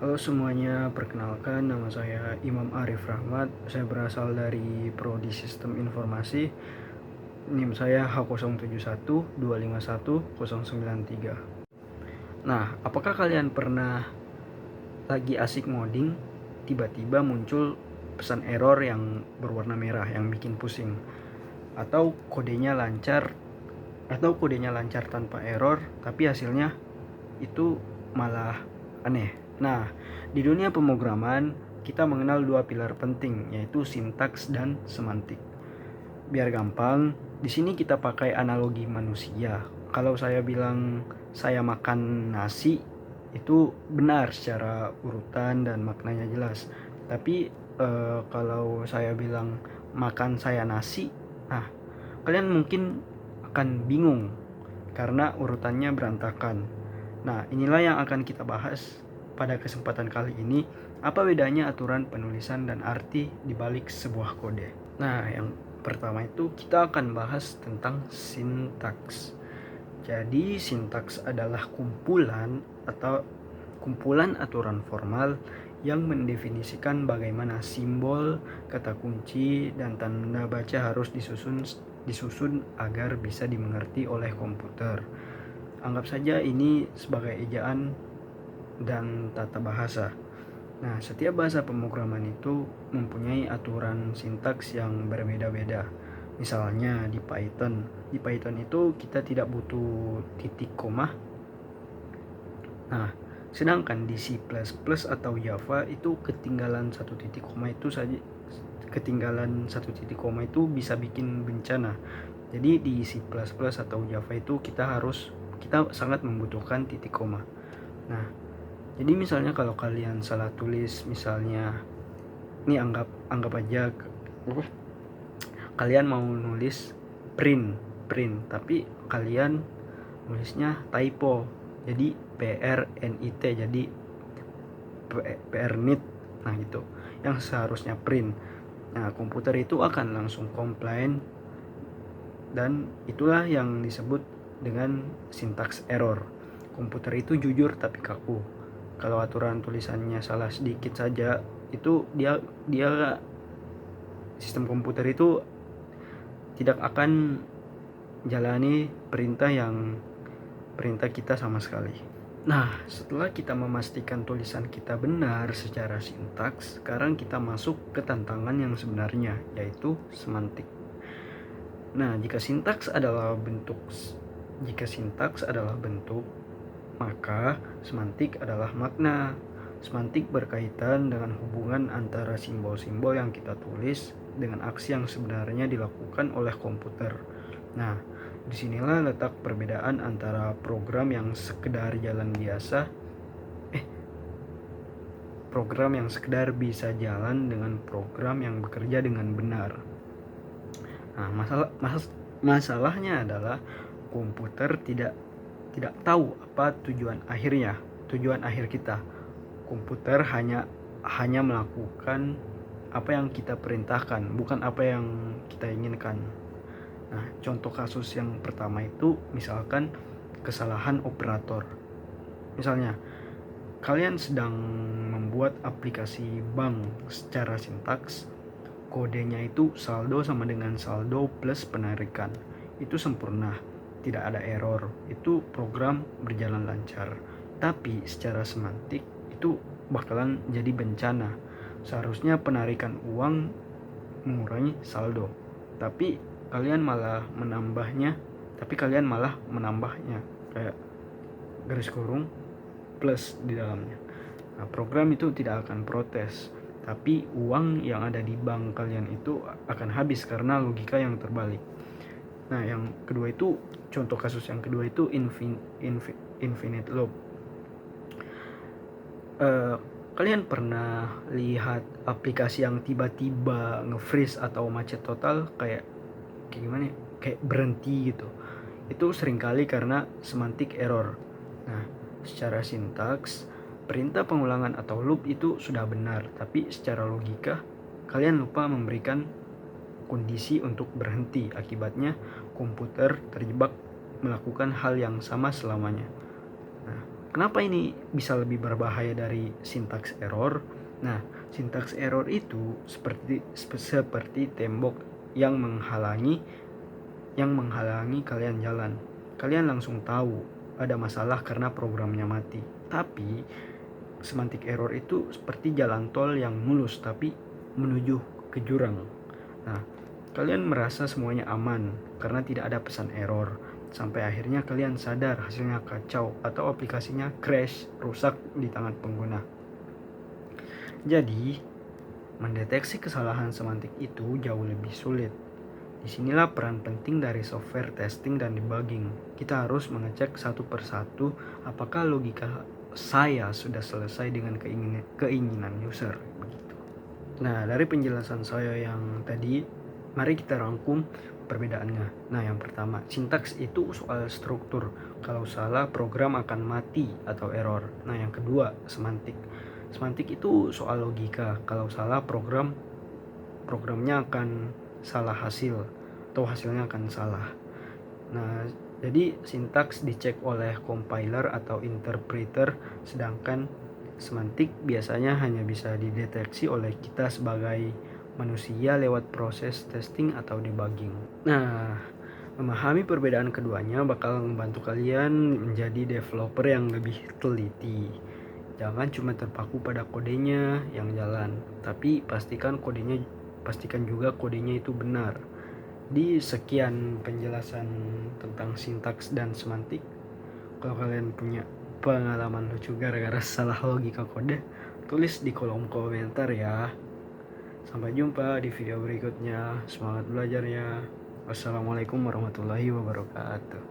Halo semuanya, perkenalkan nama saya Imam Arif Rahmat. Saya berasal dari Prodi Sistem Informasi. NIM saya H0712511093. Nah, apakah kalian pernah lagi asik ngoding, tiba-tiba muncul pesan error yang berwarna merah yang bikin pusing? Atau kodenya lancar tanpa error, tapi hasilnya itu malah aneh. Nah, di dunia pemrograman kita mengenal dua pilar penting, yaitu sintaks dan semantik. Biar gampang, di sini kita pakai analogi manusia. Kalau saya bilang saya makan nasi, itu benar secara urutan dan maknanya jelas. Tapi kalau saya bilang makan saya nasi, nah kalian mungkin akan bingung karena urutannya berantakan. Nah, inilah yang akan kita bahas pada kesempatan kali ini. Apa bedanya aturan penulisan dan arti di balik sebuah kode? Nah, yang pertama itu kita akan bahas tentang sintaks. Jadi, sintaks adalah kumpulan aturan formal yang mendefinisikan bagaimana simbol, kata kunci, dan tanda baca harus disusun agar bisa dimengerti oleh komputer. Anggap saja ini sebagai ejaan dan tata bahasa. Nah, setiap bahasa pemrograman itu mempunyai aturan sintaks yang berbeda-beda. Misalnya di Python itu kita tidak butuh titik koma. Nah, sedangkan di C++ atau Java itu ketinggalan satu titik koma itu bisa bikin bencana. Jadi di C++ atau Java itu kita sangat membutuhkan titik koma. Nah, jadi misalnya kalau kalian salah tulis, misalnya ini anggap aja kalian mau nulis print, tapi kalian nulisnya typo, jadi PRNIT, jadi PRNIT. Nah, gitu. Yang seharusnya print. Nah, komputer itu akan langsung komplain, dan itulah yang disebut dengan sintaks error. Komputer itu jujur tapi kaku. Kalau aturan tulisannya salah sedikit saja, itu dia sistem komputer itu tidak akan jalani perintah kita sama sekali. Nah, setelah kita memastikan tulisan kita benar secara sintaks, sekarang kita masuk ke tantangan yang sebenarnya, yaitu semantik. Nah, jika sintaks adalah bentuk, maka semantik adalah makna. Semantik berkaitan dengan hubungan antara simbol-simbol yang kita tulis dengan aksi yang sebenarnya dilakukan oleh komputer. Nah, disinilah letak perbedaan antara program yang sekedar bisa jalan dengan program yang bekerja dengan benar. Nah, masalahnya adalah komputer tidak tahu apa tujuan akhir kita. Komputer hanya melakukan apa yang kita perintahkan, bukan apa yang kita inginkan. Nah, contoh kasus yang pertama itu misalkan kesalahan operator. Misalnya, kalian sedang membuat aplikasi bank secara sintaks, kodenya itu saldo sama dengan saldo plus penarikan. Itu sempurna, tidak ada error, itu program berjalan lancar. Tapi secara semantik itu bakalan jadi bencana. Seharusnya penarikan uang mengurangi saldo, tapi kalian malah menambahnya kayak garis kurung plus di dalamnya. Nah, program itu tidak akan protes, tapi uang yang ada di bank kalian itu akan habis karena logika yang terbalik. Nah, contoh kasus yang kedua itu infinite loop. Kalian pernah lihat aplikasi yang tiba-tiba nge-freeze atau macet total, kayak gimana ya? Kayak berhenti gitu. Itu seringkali karena semantik error. Nah, secara sintaks, perintah pengulangan atau loop itu sudah benar, tapi secara logika kalian lupa memberikan kondisi untuk berhenti. Akibatnya komputer terjebak melakukan hal yang sama selamanya. Nah, Kenapa ini bisa lebih berbahaya dari syntax error? Nah, syntax error itu seperti tembok yang menghalangi kalian jalan. Kalian langsung tahu ada masalah karena programnya mati. Tapi semantic error itu seperti jalan tol yang mulus tapi menuju ke jurang. Nah, kalian merasa semuanya aman karena tidak ada pesan error. Sampai akhirnya kalian sadar hasilnya kacau atau aplikasinya crash, rusak di tangan pengguna. Jadi, mendeteksi kesalahan semantik itu jauh lebih sulit. Disinilah peran penting dari software testing dan debugging. Kita harus mengecek satu persatu apakah logika saya sudah selesai dengan keinginan user. Begitu. Nah, dari penjelasan saya yang tadi, mari kita rangkum perbedaannya. Nah, yang pertama, sintaks itu soal struktur. Kalau salah, program akan mati atau error. Nah, yang kedua, semantik. Semantik itu soal logika. Kalau salah, programnya akan salah hasil atau hasilnya akan salah. Nah, jadi sintaks dicek oleh compiler atau interpreter, sedangkan semantik biasanya hanya bisa dideteksi oleh kita sebagai manusia lewat proses testing atau debugging. Nah, memahami perbedaan keduanya bakal membantu kalian menjadi developer yang lebih teliti. Jangan cuma terpaku pada kodenya yang jalan, tapi pastikan juga kodenya itu benar. Di sekian penjelasan tentang sintaks dan semantik, kalau kalian punya pengalaman lucu gara-gara salah logika kode, tulis di kolom komentar ya. Sampai jumpa di video berikutnya. Semangat belajar ya. Wassalamualaikum warahmatullahi wabarakatuh.